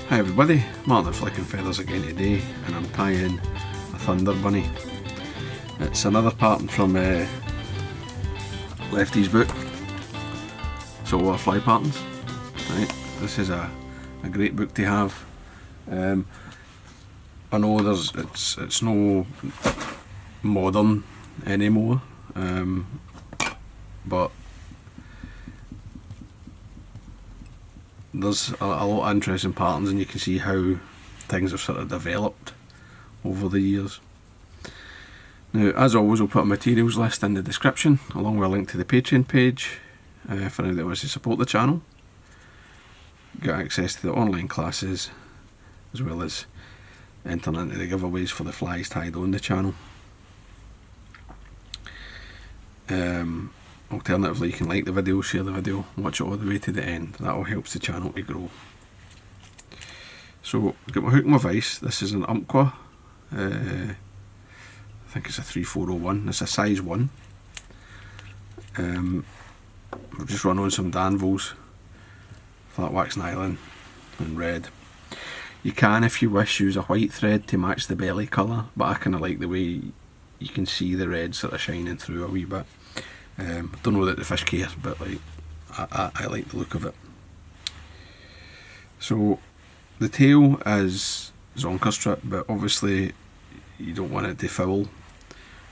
Hi everybody, Martyn Flicking Feathers again today, and I'm tying a thunder bunny. It's another pattern from Lefty's book, Saltwater fly patterns. Right, this is a great book to have. I know it's no modern anymore, but there's a lot of interesting patterns, and you can see how things have sort of developed over the years. Now, as always, I'll put a materials list in the description, along with a link to the Patreon page for anyone that wants to support the channel. Get access to the online classes, as well as entering into the giveaways for the flies tied on the channel. Alternatively, you can like the video, share the video, watch it all the way to the end. That all helps the channel to grow. So, I've got my hook and my vise. This is an Umpqua. I think it's a 3401. It's a size 1. I've just run on some Danville's flat wax nylon and red. You can, if you wish, use a white thread to match the belly colour, but I kind of like the way you can see the red sort of shining through a wee bit. Don't know that the fish care, but like I like the look of it. So the tail is Zonker strip, but obviously you don't want it to foul,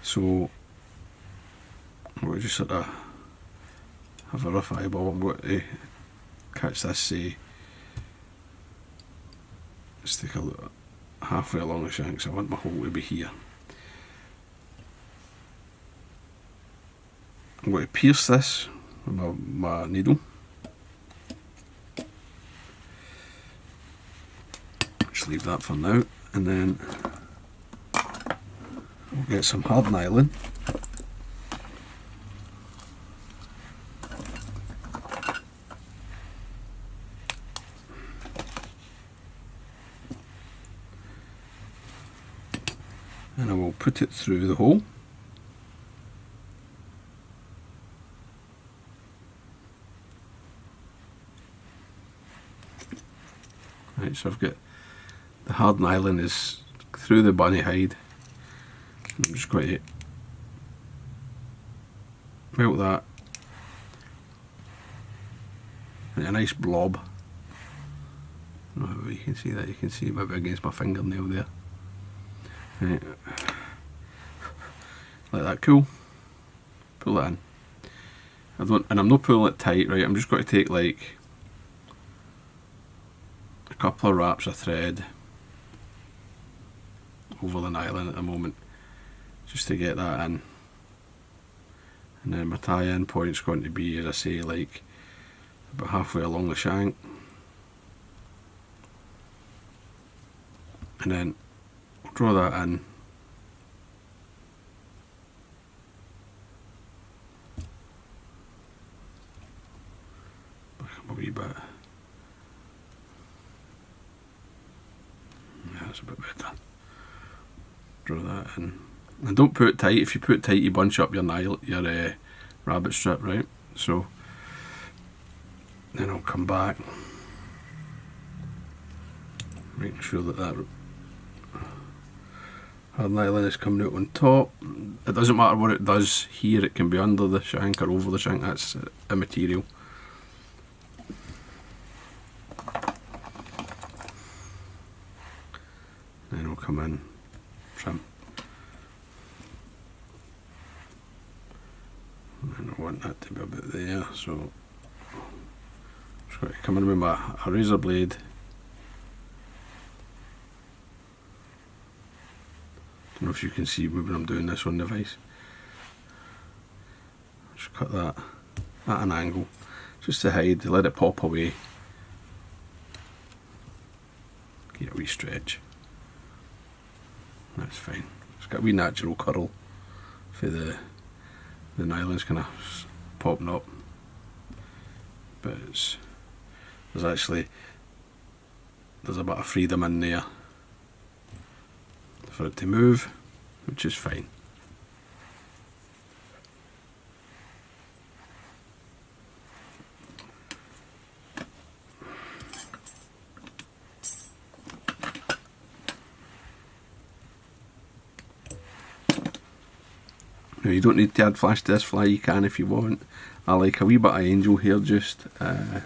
so we'll just sort of have a rough eyeball. I'm going to catch this, stick a look halfway along the shank, so I want my hole to be here. I'm going to pierce this with my needle. Just leave that for now, and then we'll get some hard nylon. And I will put it through the hole. Right, so I've got the hard nylon is through the bunny hide. I'm just going to melt that into a nice blob. I don't know if you can see that. You can see maybe against my fingernail there. Right. Let that cool. Pull that in. And I'm not pulling it tight, right? I'm just going to take like a couple of wraps of thread over the nylon at the moment, just to get that in. And then my tie-in point's going to be, as I say, like about halfway along the shank. And then I'll draw that in. Back up a wee bit. Yeah, that's a bit better. Draw that in. And don't put it tight. If you put it tight, you bunch up your rabbit strip, right? So then I'll come back, making sure that hard nylon is coming out on top. It doesn't matter what it does here, it can be under the shank or over the shank, that's immaterial. Then I'll come in, trim. And I want that to be about there, so I'm just going to come in with a razor blade. I don't know if you can see me when I'm doing this on the vise. Just cut that at an angle, just to hide, let it pop away. Get a wee stretch. That's fine. It's got a wee natural curl for the nylon's kind of popping up, but there's a bit of freedom in there for it to move, which is fine. Now you don't need to add flash to this fly, you can if you want. I like a wee bit of angel hair just on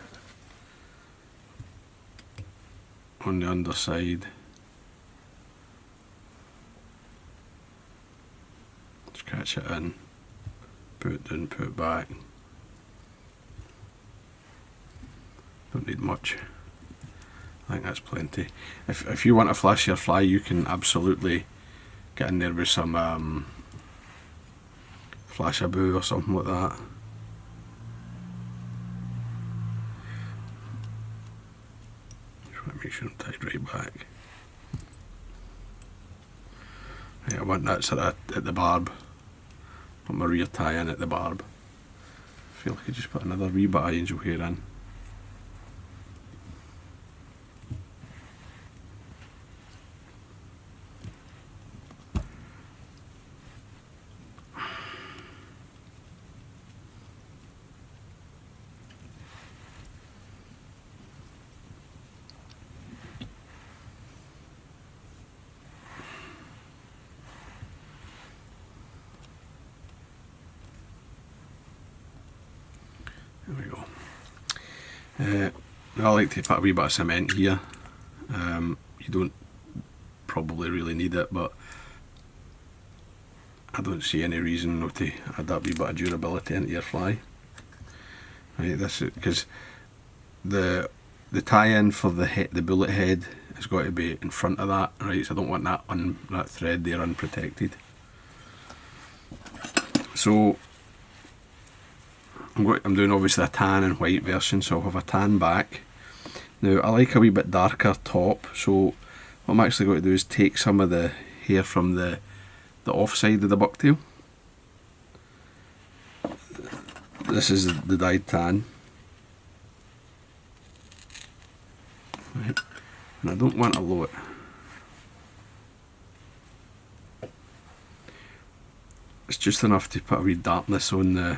the underside. Just catch it in, put it down, put it back. Don't need much. I think that's plenty. If you want to flash your fly, you can absolutely get in there with some flash a boo or something like that. Just want to make sure I'm tied right back. Right, I want that sort of at the barb. Put my rear tie in at the barb. I feel like I just put another wee bit of angel hair in. There we go. I like to put a wee bit of cement here. You don't probably really need it, but I don't see any reason not to add that wee bit of durability into your fly. Right, this is because the tie-in for the bullet head has got to be in front of that, right? So I don't want that thread there unprotected. So I'm doing obviously a tan and white version, so I'll have a tan back. Now I like a wee bit darker top, so what I'm actually going to do is take some of the hair from the offside of the bucktail. This is the dyed tan. Right. And I don't want a lot. It's just enough to put a wee darkness on the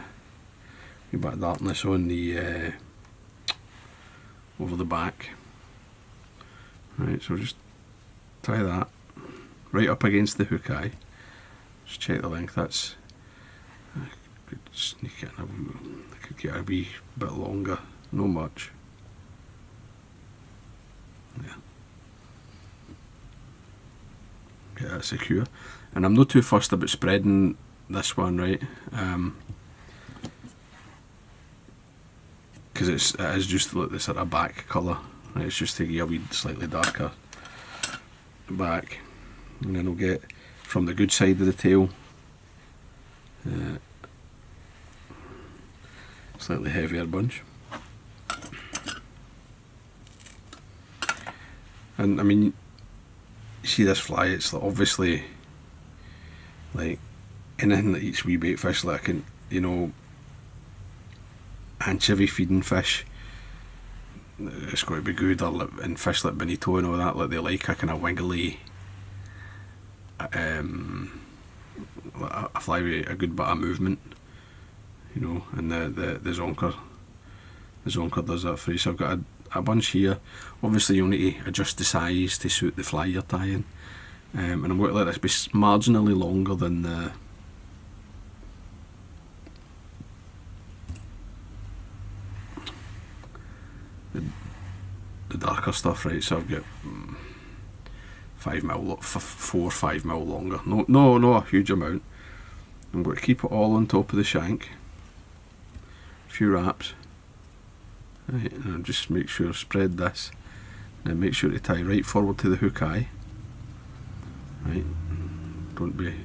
over the back. Right, so just tie that right up against the hook eye. Just check the length. That's I could sneak it in I could get a wee bit longer, no much. Yeah. Get that secure. And I'm not too fussed about spreading this one, right? Because it is just like the sort of back colour. Right? It's just to get a wee slightly darker back. And then we'll get from the good side of the tail slightly heavier bunch. And I mean, you see this fly, it's obviously like anything that eats wee bait fish, like anchovy feeding fish, it's going to be good, or and fish like bonito and all that, like they like a kind of wiggly a fly with a good bit of movement, and the Zonker does that for you. So I've got a bunch here. Obviously you'll need to adjust the size to suit the fly you're tying, and I'm going to let this be marginally longer than the darker stuff, right? So I've got 4 or 5 mil longer. No, a huge amount. I'm going to keep it all on top of the shank. A few wraps. Right, and I'll just make sure spread this. And then make sure to tie right forward to the hook eye. Right, don't be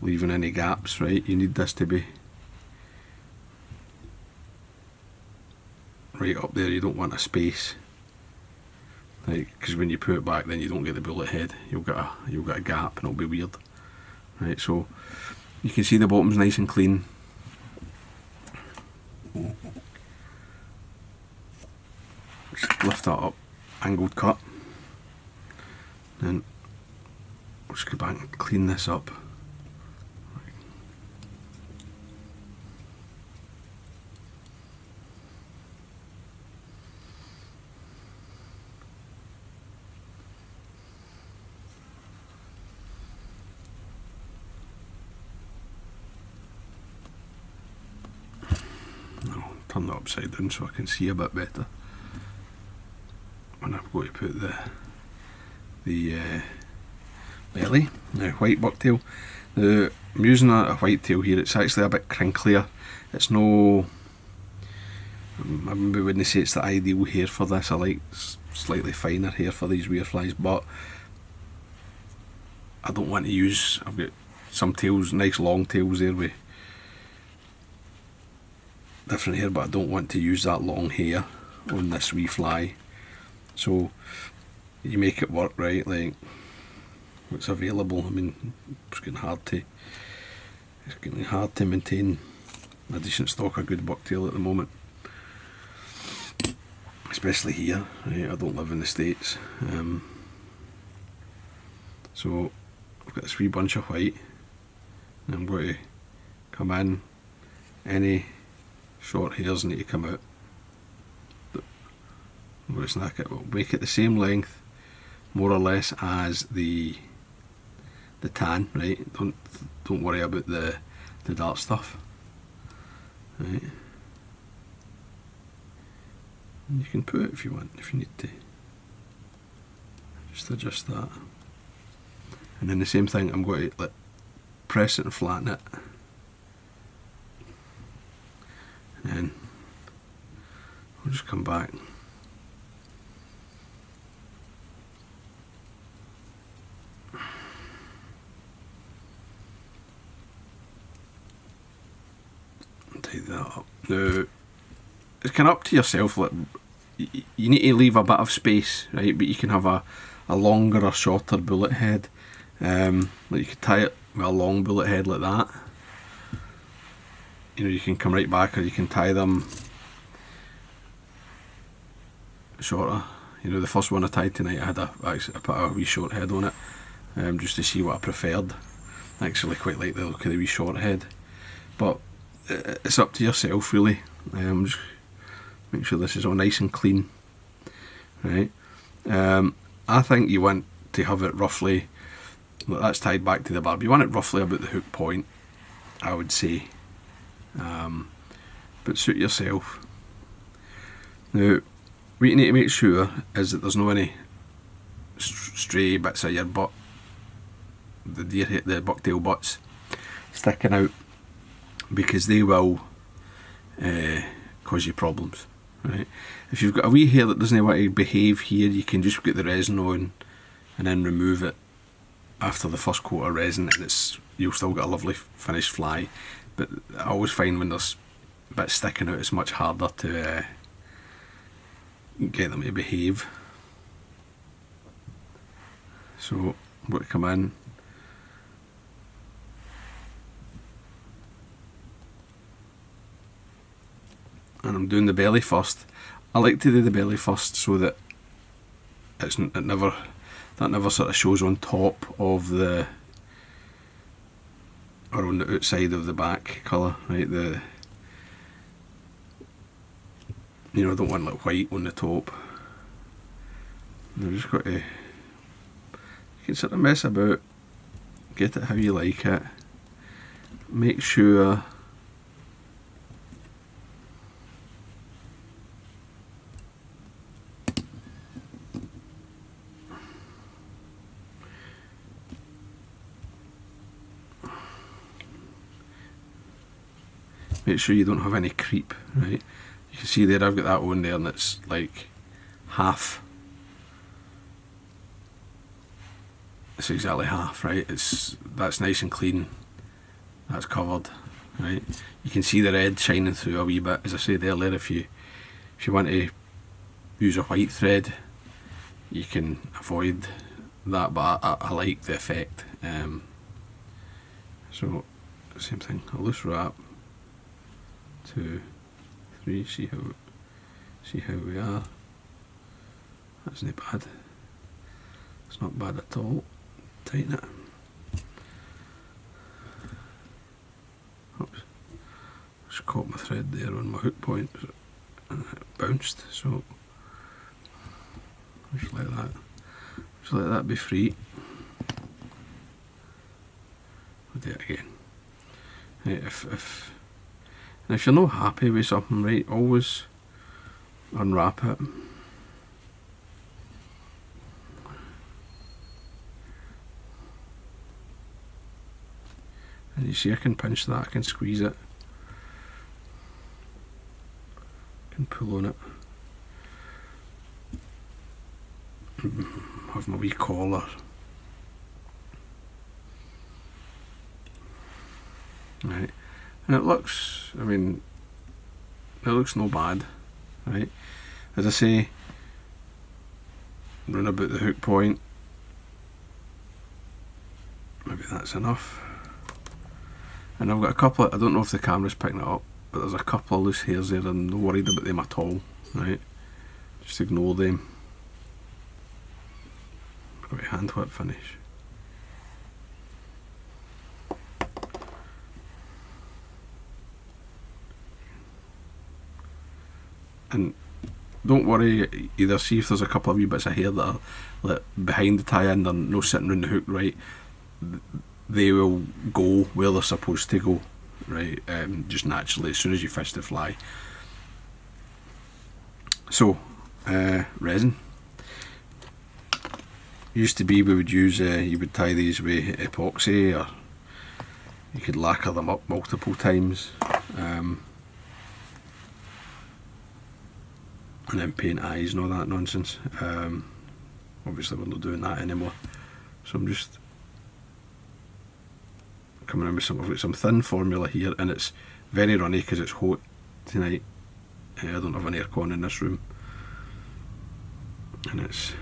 leaving any gaps. Right, you need this to be right up there. You don't want a space. Right, because when you put it back, then you don't get the bullet head. You'll get a gap, and it'll be weird. Right, so you can see the bottom's nice and clean. Just lift that up, angled cut. Then we'll just go back and clean this up. turn it upside down so I can see a bit better when I'm going to put the belly. Now, white bucktail. Now, I'm using a white tail here. It's actually a bit crinklier. It's no, I maybe wouldn't say it's the ideal hair for this. I like slightly finer hair for these weirflies, but I don't want to use, I've got some tails, nice long tails there with different hair, but I don't want to use that long hair on this wee fly. So you make it work, right? Like what's available. I mean, it's getting hard to maintain a decent stock of good bucktail at the moment, especially here. Right? I don't live in the States, so I've got this wee bunch of white, and I'm going to come in. Any short hairs need to come out. I'm going to snack it. We'll make it the same length, more or less, as the tan. Right? Don't worry about the dark stuff. Right? And you can put it if you want, if you need to. Just adjust that. And then the same thing, I'm going to press it and flatten it. And then we'll just come back. And tidy that up. Now, it's kind of up to yourself. Like, you need to leave a bit of space, right? But you can have a longer or shorter bullet head. Like you could tie it with a long bullet head like that. You know, you can come right back, or you can tie them shorter. You know, the first one I tied tonight, I put a wee short head on it, just to see what I preferred. I actually quite like the look of the wee short head, but it's up to yourself really. Just make sure this is all nice and clean, right? I think you want to have it roughly, that's tied back to the barb, you want it roughly about the hook point, I would say. But suit yourself. Now, what you need to make sure is that there's no any stray bits of your butt, the bucktail butts, sticking out, because they will cause you problems. Right? If you've got a wee hair that doesn't want to behave here, you can just get the resin on and then remove it after the first coat of resin, and you'll still get a lovely finished fly. But I always find when there's bits sticking out, it's much harder to get them to behave. So I'm going to come in, and I'm doing the belly first. I like to do the belly first so that that never sort of shows on top of the, or on the outside of the back colour, right? You know, I don't want like white on the top. And I've just got to, you can sort of mess about, get it how you like it, make sure you don't have any creep, right? You can see there I've got that on there, and it's like half. It's exactly half, right? That's nice and clean. That's covered, right? You can see the red shining through a wee bit, as I said earlier. If you want to use a white thread, you can avoid that, but I like the effect. So same thing, a loose wrap. 2, 3, see how we are. That's not bad. It's not bad at all. Tighten it. Oops. Just caught my thread there on my hook point and it bounced, so just let that be free. I'll do it again. Right, if Now if you're not happy with something, right, always unwrap it. And you see I can pinch that, I can squeeze it, I can pull on it. Have my wee collar. Right, and it looks, I mean, it looks no bad, right? As I say, run about the hook point. Maybe that's enough. And I've got a couple of, I don't know if the camera's picking it up, but there's a couple of loose hairs there. I'm not worried about them at all, right? Just ignore them. I've got a hand whip finish. And don't worry, either see if there's a couple of wee bits of hair that are like, behind the tie-in, they're no sitting around the hook, right? They will go where they're supposed to go, right? Just naturally, as soon as you fish the fly. So, resin. Used to be we would use, you would tie these with epoxy, or you could lacquer them up multiple times. And then paint eyes and all that nonsense. Obviously we're not doing that anymore. So I'm just coming in with some thin formula here, and it's very runny because it's hot tonight. I don't have an aircon in this room, and it's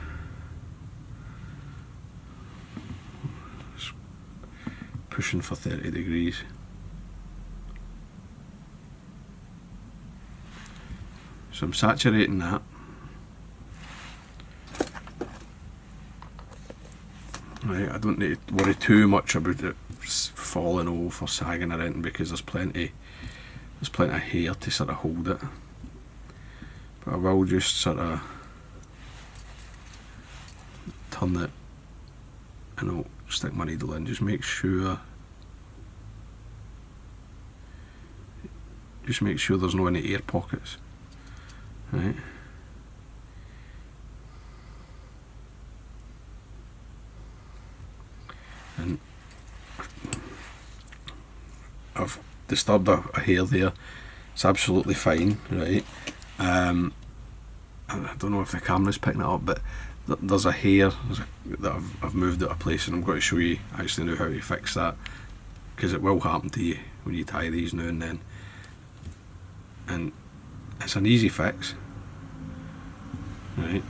pushing for 30 degrees. So I'm saturating that. Right, I don't need to worry too much about it falling off or sagging or anything, because there's plenty of hair to sort of hold it. But I will just sort of turn it, and I'll stick my needle in, just make sure there's no any air pockets. Right. And I've disturbed a hair there. It's absolutely fine, right? I don't know if the camera's picking it up, but there's a hair that I've moved out of place, and I'm going to show you actually now how to fix that, because it will happen to you when you tie these now and then. And it's an easy fix, right?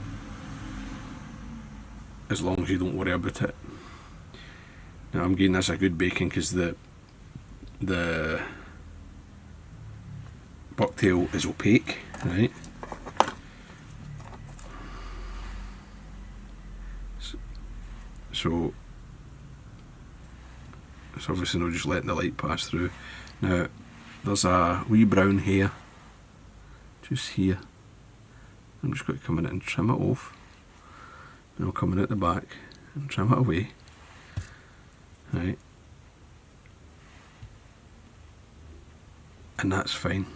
As long as you don't worry about it. Now I'm giving this a good baking because the bucktail is opaque, right? So it's obviously not just letting the light pass through. Now there's a wee brown hair just here. I'm just going to come in and trim it off, and I'll come in at the back and trim it away, right? And that's fine.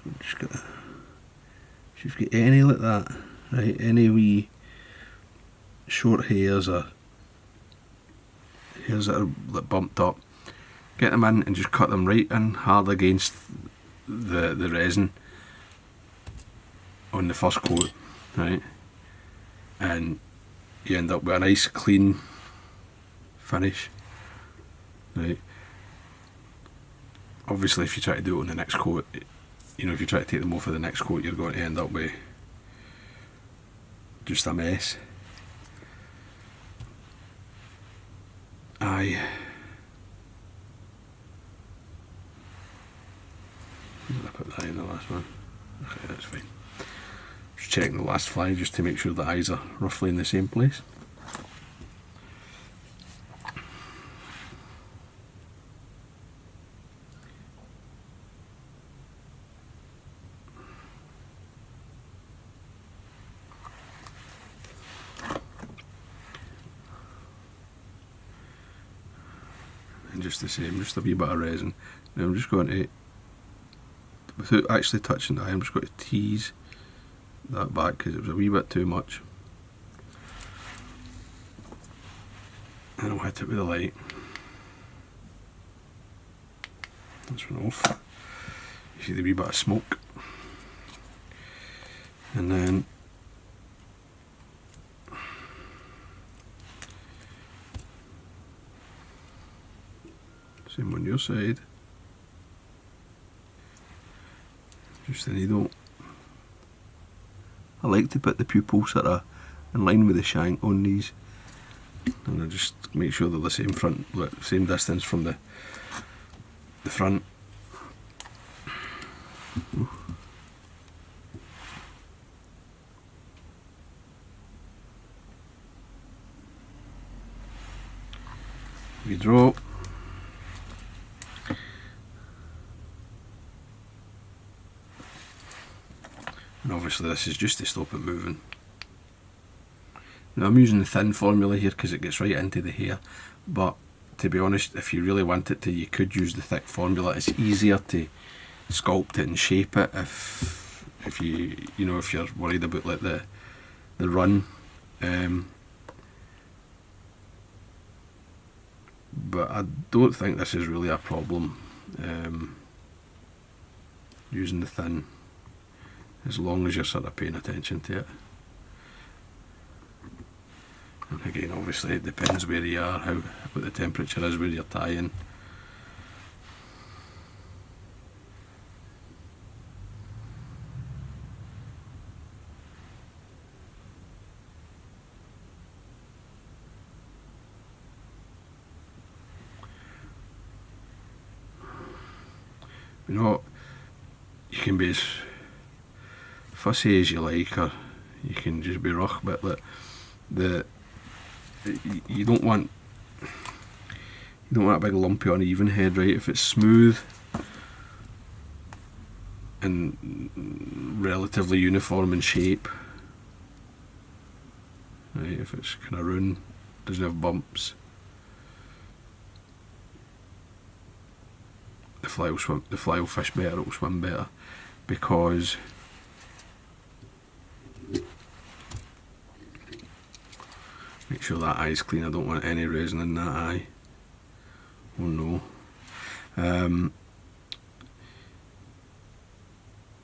I'm just gonna, if you've got any like that, right, any wee short hairs or hairs that are like bumped up, get them in and just cut them right in hard against the resin on the first coat, right? And you end up with a nice clean finish, right? Obviously if you try to do it on the next coat, you know, if you try to take them off of the next coat, you're going to end up with just a mess. Did I put that in the last one? Okay, that's fine. Just checking the last fly just to make sure the eyes are roughly in the same place. And just the same, just a wee bit of resin. Now I'm just going to, without actually touching the eye, I'm just going to tease that back because it was a wee bit too much. And I'll hit it with the light. This one off. You see the wee bit of smoke. And then same on your side. Just the needle. I like to put the pupils sort of in line with the shank on these, and I just make sure they're the same front, same distance from the front. Ooh. We draw. And obviously this is just to stop it moving. Now I'm using the thin formula here because it gets right into the hair, but to be honest, if you really want it to, you could use the thick formula. It's easier to sculpt it and shape it if you know, if you're worried about like the run. But I don't think this is really a problem using the thin, as long as you're sort of paying attention to it. And again, obviously it depends where you are, what the temperature is where you're tying. You know, you can be as fussy as you like, or you can just be rough, but like you don't want a big lumpy uneven head, right? If it's smooth and relatively uniform in shape, right? If it's kind of round, doesn't have bumps, the fly will fish better, it will swim better, because make sure that eye's clean. I don't want any resin in that eye. Oh no.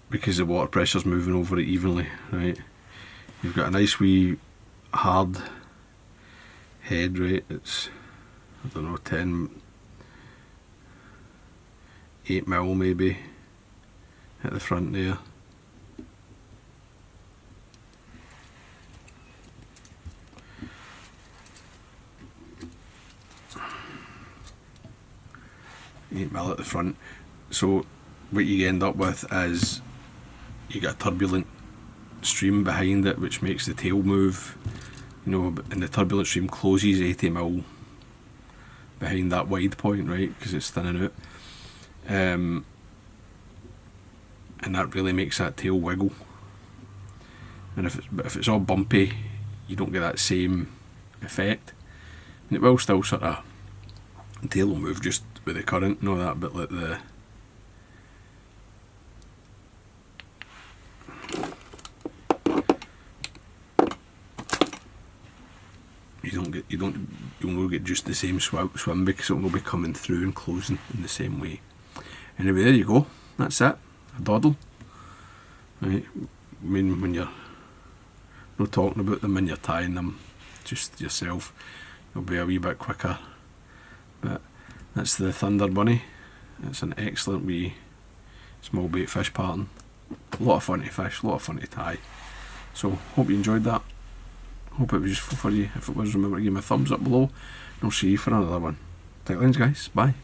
Because the water pressure's moving over it evenly, right? You've got a nice wee hard head, right? It's, I don't know, 8mm maybe at the front there. 8mm at the front. So what you end up with is you get a turbulent stream behind it, which makes the tail move, you know, and the turbulent stream closes 80mm behind that wide point, right, because it's thinning out. And that really makes that tail wiggle. And if it's all bumpy, you don't get that same effect. And it will still sort of, the tail will move just with the current and all that, but like you'll get just the same swim because it will be coming through and closing in the same way. Anyway, there you go. That's it. A doddle. Right. I mean, when you're not talking about them, when you're tying them, just yourself, you'll be a wee bit quicker. But that's the Thunder Bunny. It's an excellent wee small bait fish pattern. A lot of fun to fish, a lot of fun to tie. So, hope you enjoyed that. Hope it was useful for you. If it was, remember to give me a thumbs up below. And I'll see you for another one. Tight lines, guys. Bye.